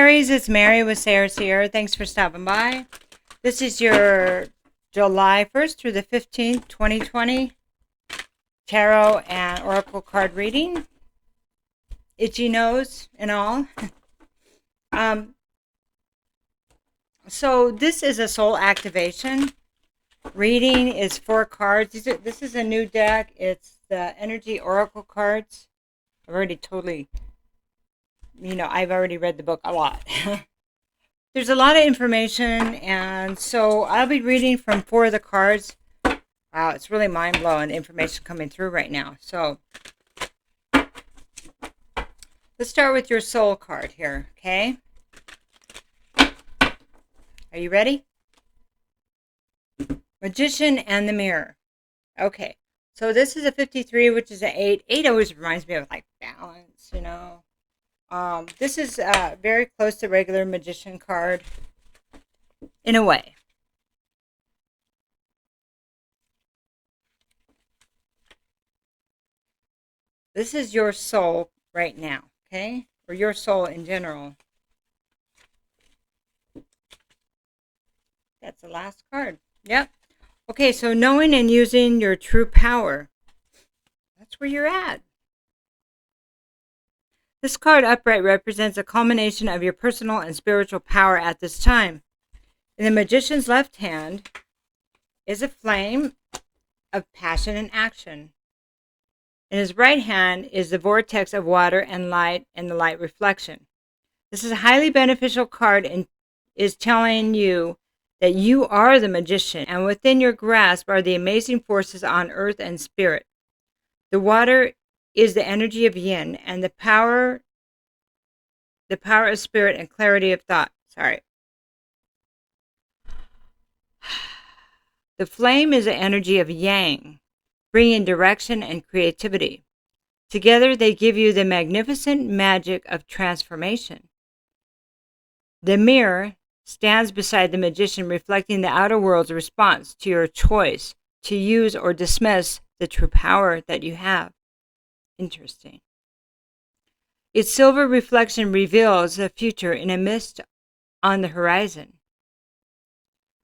Aries, it's Mary with Seer. Thanks for stopping by. This is your July 1st through the 15th, 2020 tarot and oracle card reading. Itchy nose and all. So this is a soul activation. Reading is 4 cards. This is a new deck. It's the energy oracle cards. I've already read the book a lot. There's a lot of information, and so I'll be reading from 4 of the cards. Wow, it's really mind-blowing information coming through right now. So let's start with your soul card here, okay? Are you ready? Magician and the Mirror. Okay, so this is a 53, which is an 8. 8 always reminds me of like balance, you know. This is very close to regular Magician card in a way. This is your soul right now, okay? Or your soul in general. That's the last card. Yep. Okay, so knowing and using your true power. That's where you're at. This card upright represents a culmination of your personal and spiritual power at this time. In the Magician's left hand is a flame of passion and action. In his right hand is the vortex of water and light and the light reflection. This is a highly beneficial card and is telling you that you are the magician, and within your grasp are the amazing forces on earth and spirit. The water is the energy of yin, and the power of spirit and clarity of thought. The flame is the energy of yang, bringing direction and creativity. Together they give you the magnificent magic of transformation. The mirror stands beside the magician, reflecting the outer world's response to your choice to use or dismiss the true power that you have. Interesting. Its silver reflection reveals the future in a mist on the horizon,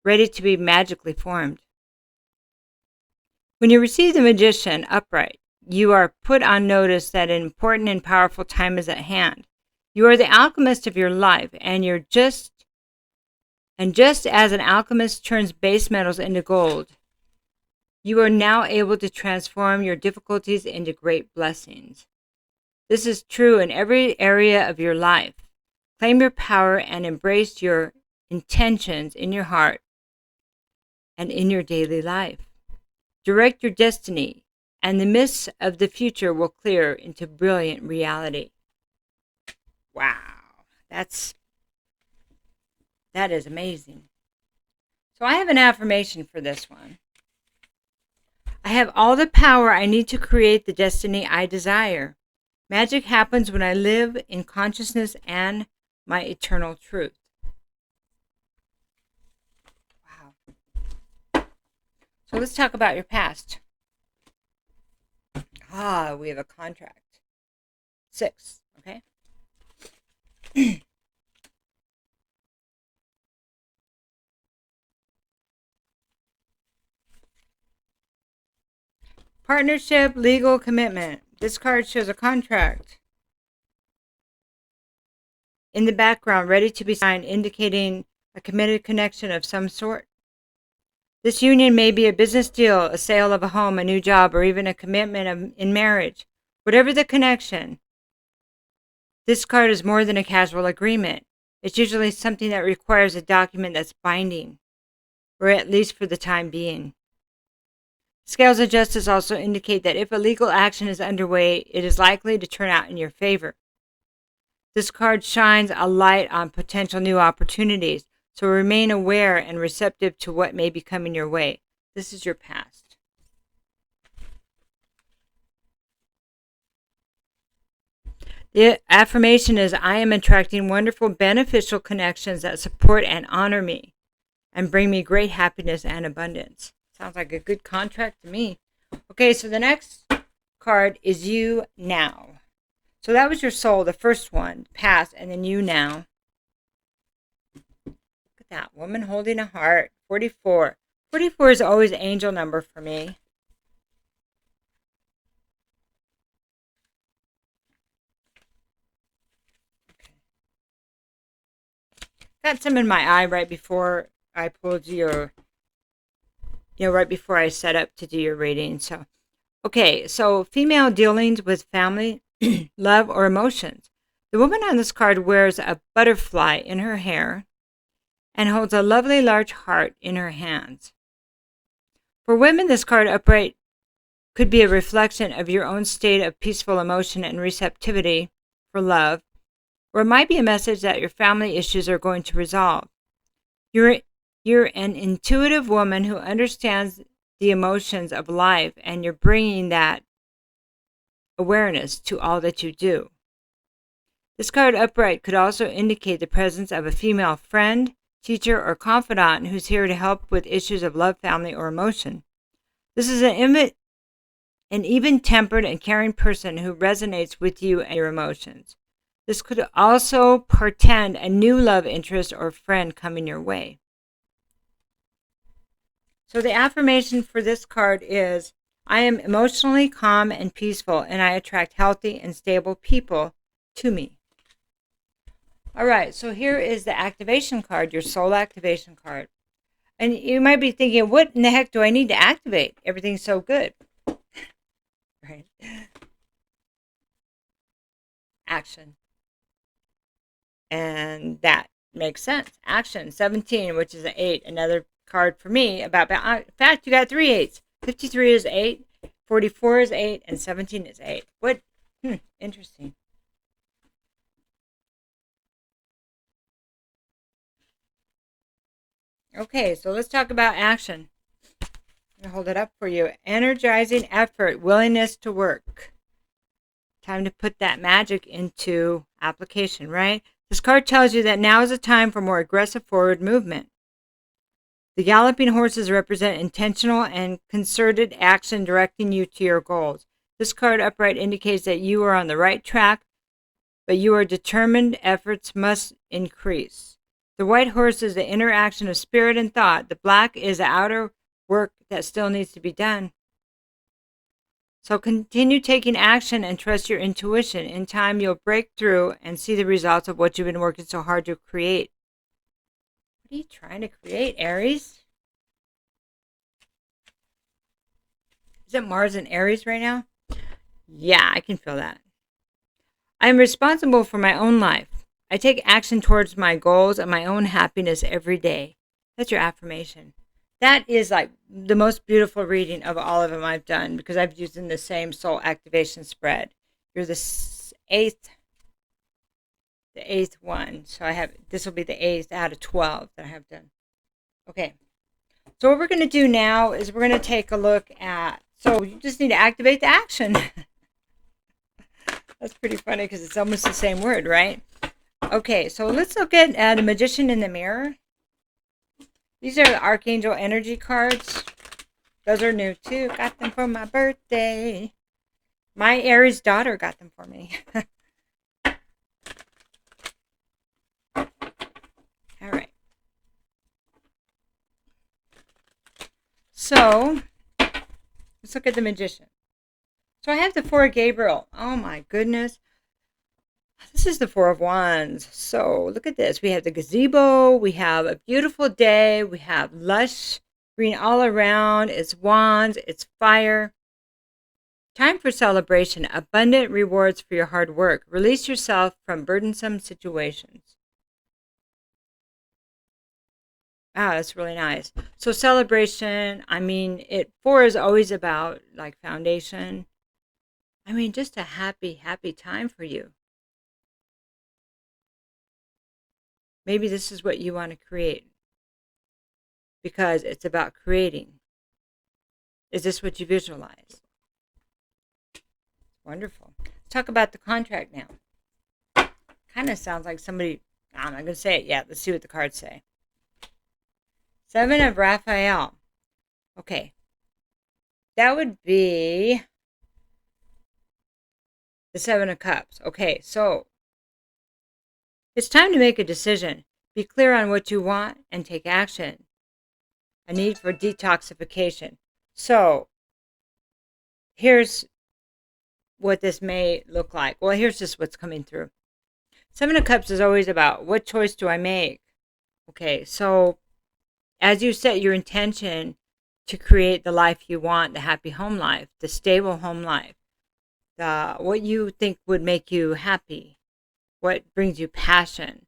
ready to be magically formed. When you receive the Magician upright, you are put on notice that an important and powerful time is at hand. You are the alchemist of your life, and just as an alchemist turns base metals into gold, you are now able to transform your difficulties into great blessings. This is true in every area of your life. Claim your power and embrace your intentions in your heart and in your daily life. Direct your destiny, and the mists of the future will clear into brilliant reality. Wow, that is amazing. So I have an affirmation for this one. I have all the power I need to create the destiny I desire. Magic happens when I live in consciousness and my eternal truth. Wow. So let's talk about your past. We have a contract. 6, okay? Partnership, legal commitment. This card shows a contract in the background, ready to be signed, indicating a committed connection of some sort. This union may be a business deal, a sale of a home, a new job, or even a commitment in marriage. Whatever the connection, this card is more than a casual agreement. It's usually something that requires a document that's binding, or at least for the time being. Scales of justice also indicate that if a legal action is underway, it is likely to turn out in your favor. This card shines a light on potential new opportunities, so remain aware and receptive to what may be coming your way. This is your past. The affirmation is, I am attracting wonderful, beneficial connections that support and honor me and bring me great happiness and abundance. Sounds like a good contract to me. Okay, so the next card is you now. So that was your soul, the first one, past, and then you now. that. Woman holding a heart. 44. 44 is always angel number for me. Got some in my eye right before I pulled your, right before I set up to do your reading. So, okay, so female dealings with family, love, or emotions. The woman on this card wears a butterfly in her hair and holds a lovely large heart in her hands. For women, this card upright could be a reflection of your own state of peaceful emotion and receptivity for love, or it might be a message that your family issues are going to resolve. You're an intuitive woman who understands the emotions of life, and you're bringing that awareness to all that you do. This card upright could also indicate the presence of a female friend, teacher, or confidant who's here to help with issues of love, family, or emotion. This is an even-tempered and caring person who resonates with you and your emotions. This could also portend a new love interest or friend coming your way. So the affirmation for this card is, I am emotionally calm and peaceful, and I attract healthy and stable people to me. All right, so here is the activation card, your soul activation card. And you might be thinking, what in the heck do I need to activate? Everything's so good. Right. Action. And that makes sense. Action. 17, which is an 8. Another card for me about, in fact, you got 3 8s. 53 is 8, 44 is 8, and 17 is 8. What? Interesting. Okay, so let's talk about action. I'm going to hold it up for you. Energizing effort, willingness to work. Time to put that magic into application, right? This card tells you that now is a time for more aggressive forward movement. The galloping horses represent intentional and concerted action directing you to your goals. This card upright indicates that you are on the right track, but you are determined. Efforts must increase. The white horse is the interaction of spirit and thought. The black is the outer work that still needs to be done. So continue taking action and trust your intuition. In time, you'll break through and see the results of what you've been working so hard to create. What are you trying to create, Aries? Is it Mars and Aries right now? Yeah, I can feel that. I am responsible for my own life. I take action towards my goals and my own happiness every day. That's your affirmation. That is like the most beautiful reading of all of them I've done, because I've used in the same soul activation spread. You're the eighth one. So this will be the 8th out of 12 that I have done. Okay. So what we're going to do now is we're going to take a look at, so you just need to activate the action. That's pretty funny because it's almost the same word, right? Okay, so let's look at the Magician in the Mirror. These are the Archangel Energy cards. Those are new too. Got them for my birthday. My Aries daughter got them for me. All right. So, let's look at the Magician. So I have the 4 of Gabriel. Oh my goodness. This is the 4 of Wands. So look at this. We have the gazebo. We have a beautiful day. We have lush green all around. It's wands. It's fire. Time for celebration. Abundant rewards for your hard work. Release yourself from burdensome situations. Wow, that's really nice. So celebration. I mean, 4 is always about like foundation. I mean, just a happy, happy time for you. Maybe this is what you want to create, because it's about creating. Is this what you visualize? Wonderful. Let's talk about the contract now. Kind of sounds like somebody, I'm not going to say it yet. Let's see what the cards say. 7 of Raphael. Okay. That would be the 7 of Cups. Okay, so it's time to make a decision. Be clear on what you want and take action. A need for detoxification. So here's what this may look like. Well, here's just what's coming through. Seven of Cups is always about, what choice do I make? Okay, so as you set your intention to create the life you want, the happy home life, the stable home life, what you think would make you happy, what brings you passion,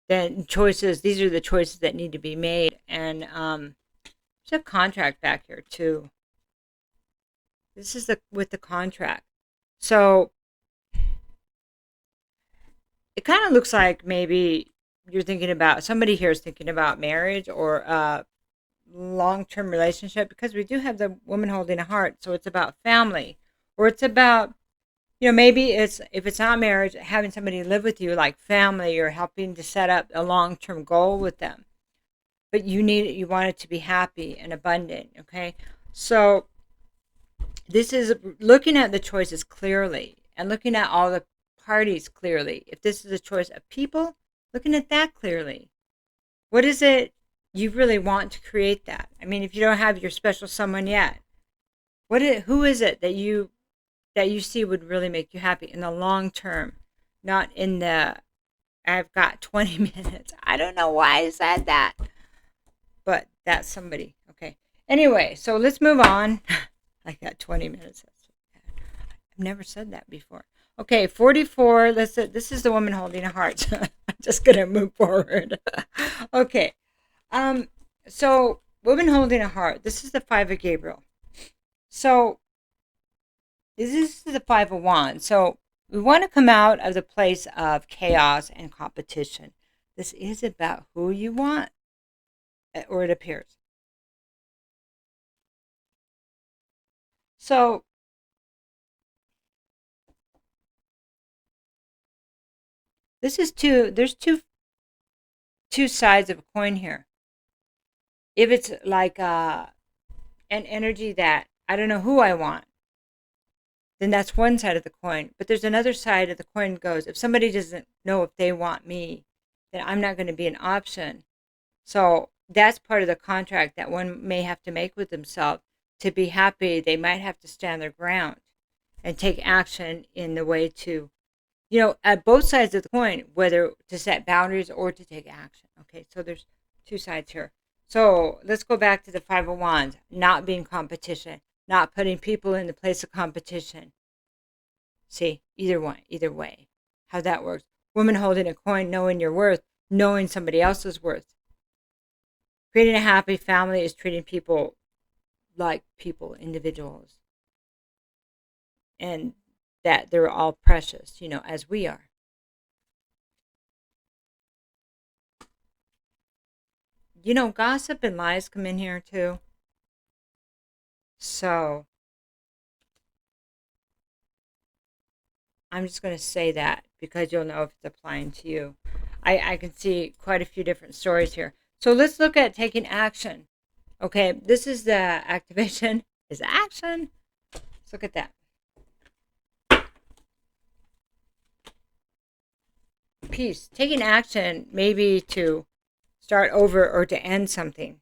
then choices, these are the choices that need to be made. And there's a contract back here too. This is with the contract. So it kind of looks like maybe you're thinking about, somebody here is thinking about marriage or a long-term relationship, because we do have the woman holding a heart. So it's about family, or it's about, maybe it's, if it's not marriage, having somebody live with you like family, or helping to set up a long-term goal with them. But you want it to be happy and abundant. Okay. So this is looking at the choices clearly and looking at all the parties clearly. If this is a choice of people, looking at that clearly. What is it you really want to create that? I mean, if you don't have your special someone yet, who is it that you see would really make you happy in the long term, not in the, I've got 20 minutes. I don't know why I said that, but that's somebody. Okay. Anyway, so let's move on. I got 20 minutes. I've never said that before. Okay, 44. This is the woman holding a heart. I'm just gonna move forward. Okay. So woman holding a heart. This is the Five of Gabriel. So this is the Five of Wands. So we want to come out of the place of chaos and competition. This is about who you want, or it appears. So this is there's two sides of a coin here. If it's like an energy that I don't know who I want, then that's one side of the coin. But there's another side of the coin goes, if somebody doesn't know if they want me, then I'm not going to be an option. So that's part of the contract that one may have to make with themselves. To be happy, they might have to stand their ground and take action in the way to, at both sides of the coin, whether to set boundaries or to take action. Okay, so there's two sides here. So let's go back to the Five of Wands, not being competition, not putting people in the place of competition. See, either way, how that works. Woman holding a coin, knowing your worth, knowing somebody else's worth. Creating a happy family is treating people like people, individuals. And that they're all precious, as we are. Gossip and lies come in here too. So I'm just going to say that because you'll know if it's applying to you. I can see quite a few different stories here. So let's look at taking action. Okay, this is the activation, is action. Let's look at that. Peace. Taking action, maybe to start over or to end something.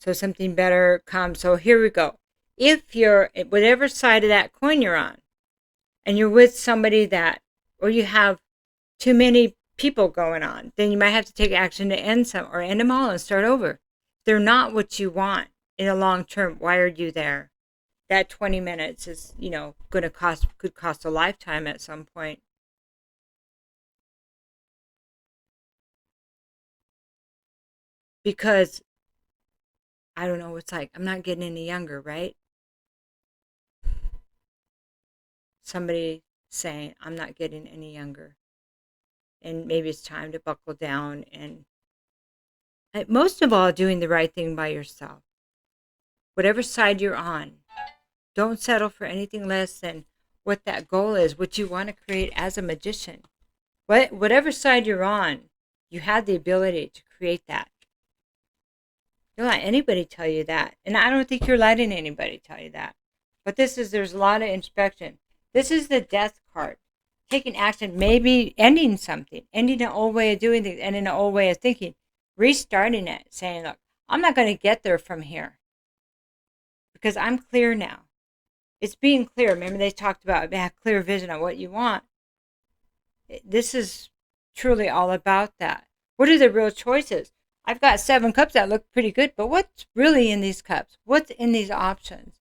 So something better comes. So here we go. If you're, whatever side of that coin you're on, and you're with somebody or you have too many people going on, then you might have to take action to end them all and start over. If they're not what you want in a long term, why are you there? That 20 minutes is, could cost a lifetime at some point. Because I don't know, it's like, I'm not getting any younger, right? Somebody saying, I'm not getting any younger. And maybe it's time to buckle down and most of all, doing the right thing by yourself. Whatever side you're on, don't settle for anything less than what that goal is, what you want to create as a magician. Whatever side you're on, you have the ability to create that. Don't let anybody tell you that. And I don't think you're letting anybody tell you that. But there's a lot of inspection. This is the Death card. taking action, maybe ending something, ending an old way of doing things, ending an old way of thinking, restarting it, saying, look, I'm not going to get there from here because I'm clear now. It's being clear. Remember, they talked about a clear vision of what you want. This is truly all about that. What are the real choices? I've got 7 cups that look pretty good, but what's really in these cups? What's in these options?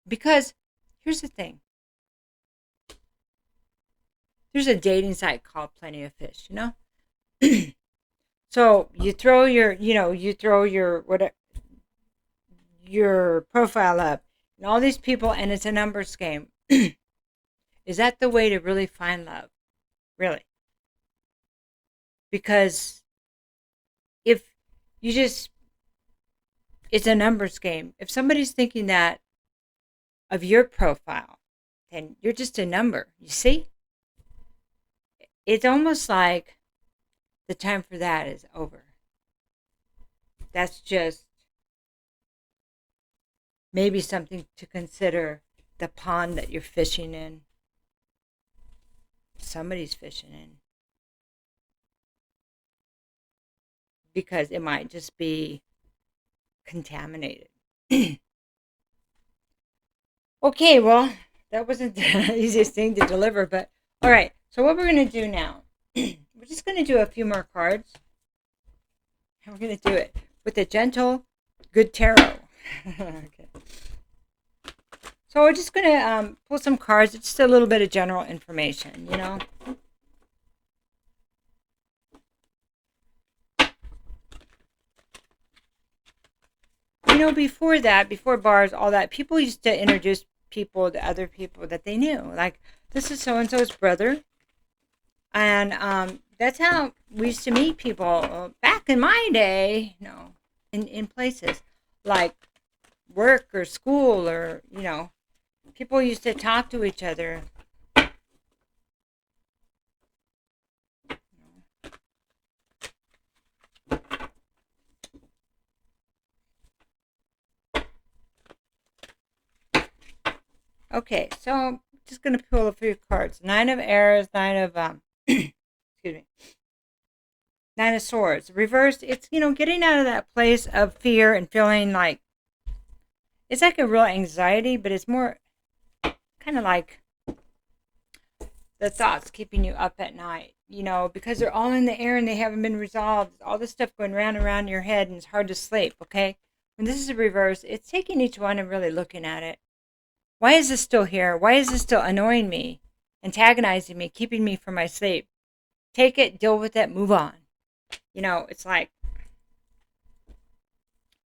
Because here's the thing. There's a dating site called Plenty of Fish, you know? So you throw your, your profile up and all these people, and it's a numbers game. Is that the way to really find love? Really? Because if you just, it's a numbers game. If somebody's thinking that of your profile, then you're just a number. You see? It's almost like the time for that is over. That's just maybe something to consider, the pond that you're fishing in. Somebody's fishing in. Because it might just be contaminated. Okay, well, that wasn't the easiest thing to deliver, but all right. So what we're going to do now, we're just going to do a few more cards. And we're going to do it with a gentle, good tarot. Okay. So we're just going to pull some cards. It's just a little bit of general information, you know. You know, before that, before bars, all that, people used to introduce people to other people that they knew. Like, this is so-and-so's brother. And that's how we used to meet people back in my day, you know, in places like work or school, or, you know, people used to talk to each other. Okay, so I'm just going to pull a few cards. 9 of Aries, 9 of, excuse me, 9 of Swords. Reversed, it's, you know, getting out of that place of fear and feeling like, it's like a real anxiety, but it's more kind of like the thoughts keeping you up at night, you know, because they're all in the air and they haven't been resolved. All this stuff going round and round in your head, and it's hard to sleep, okay? When this is a reverse, it's taking each one and really looking at it. Why is this still here? Why is this still annoying me, antagonizing me, keeping me from my sleep? Take it, deal with it, move on. You know, it's like,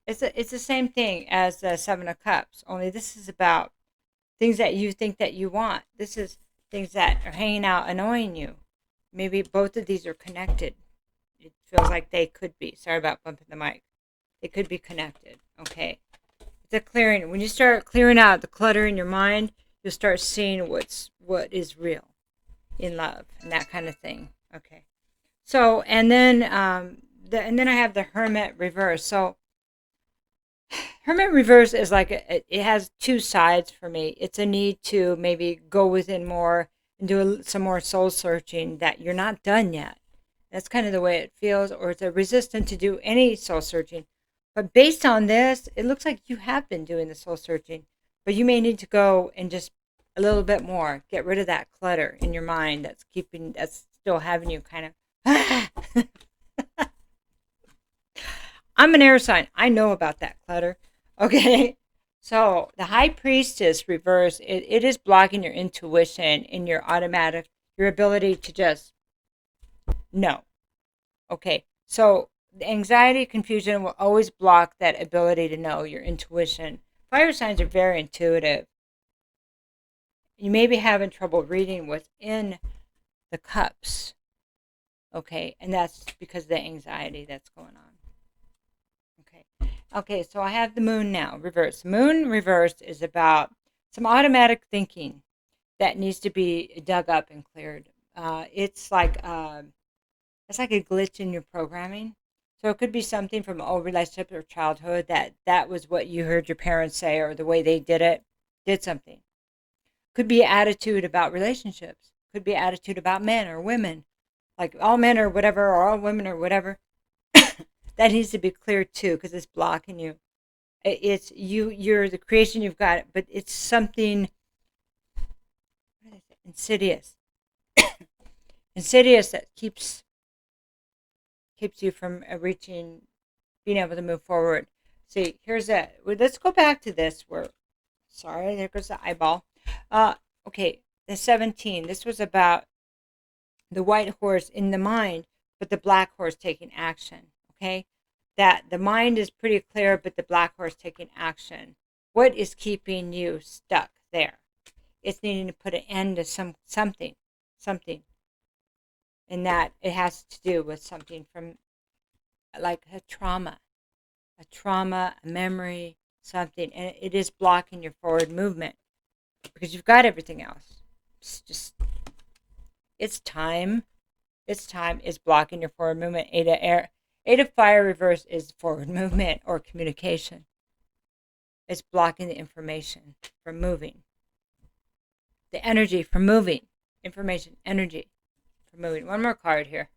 it's the same thing as the 7 of Cups, only this is about things that you think that you want. This is things that are hanging out, annoying you. Maybe both of these are connected. It feels like they could be. Sorry about bumping the mic. They could be connected, okay? The clearing. When you start clearing out the clutter in your mind, you'll start seeing what is real in love and that kind of thing. Okay. So, and then I have the Hermit reverse. So Hermit reverse is like it has 2 sides for me. It's a need to maybe go within more and do some more soul searching, that you're not done yet. That's kind of the way it feels. Or it's a resistance to do any soul searching. But based on this, it looks like you have been doing the soul searching, but you may need to go and just a little bit more, get rid of that clutter in your mind that's still having you kind of, I'm an air sign. I know about that clutter. Okay. So the High Priestess reverse, it is blocking your intuition and your ability to just know. Okay. So the anxiety, confusion will always block that ability to know, your intuition. Fire signs are very intuitive. You may be having trouble reading what's in the cups. Okay, and that's because of the anxiety that's going on. Okay, so I have the Moon now, reversed. Moon reversed is about some automatic thinking that needs to be dug up and cleared. It's like a glitch in your programming. So it could be something from an old relationship or childhood that was what you heard your parents say, or the way they did something. Could be attitude about relationships. Could be attitude about men or women. Like all men or whatever, or all women or whatever. That needs to be cleared too, because it's blocking you. It's you're the creation, you've got it, but it's something insidious. Insidious that keeps you from reaching, being able to move forward. See, here's that. Let's go back to this. Sorry, there goes the eyeball. Okay, the 17. This was about the white horse in the mind, but the black horse taking action. Okay, that the mind is pretty clear, but the black horse taking action. What is keeping you stuck there? It's needing to put an end to something, and that it has to do with something from like a trauma, a memory, something, and it is blocking your forward movement because you've got everything else. It's time. It's blocking your forward movement. Eight of fire reverse is forward movement or communication. It's blocking the information from moving. The energy from moving. Information, energy from moving. One more card here.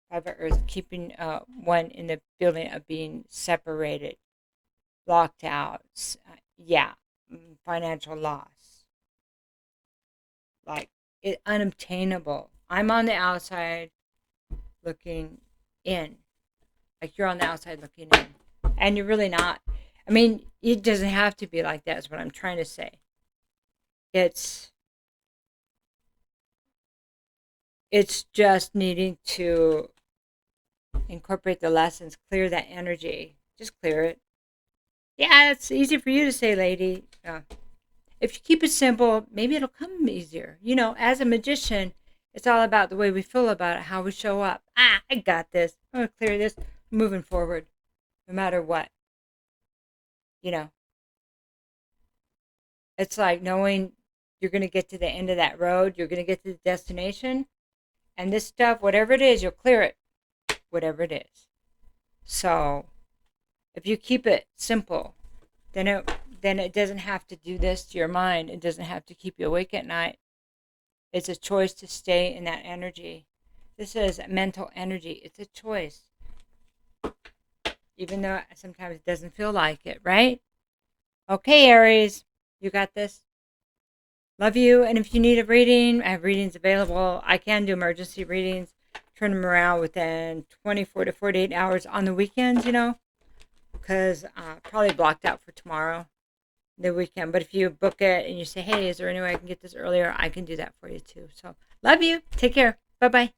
Five of Earth, keeping one in the feeling of being separated, locked out. Financial loss. Like, unobtainable. I'm on the outside looking in. Like you're on the outside looking in. And you're really not. I mean, it doesn't have to be like that is what I'm trying to say. It's just needing to incorporate the lessons, clear that energy. Just clear it. Yeah, it's easy for you to say, lady. If you keep it simple, maybe it'll come easier. You know, as a magician, it's all about the way we feel about it, how we show up. I got this. I'm going to clear this. Moving forward, no matter what. You know, it's like knowing you're going to get to the end of that road. You're going to get to the destination. And this stuff, whatever it is, you'll clear it. Whatever it is. So, if you keep it simple, then it doesn't have to do this to your mind. It doesn't have to keep you awake at night. It's a choice to stay in that energy. This is mental energy. It's a choice. Even though sometimes it doesn't feel like it, right? Okay, Aries, you got this. Love you. And if you need a reading, I have readings available. I can do emergency readings. Turn them around within 24 to 48 hours on the weekends, because probably blocked out for tomorrow, the weekend. But if you book it and you say, hey, is there any way I can get this earlier? I can do that for you too. So love you. Take care. Bye-bye.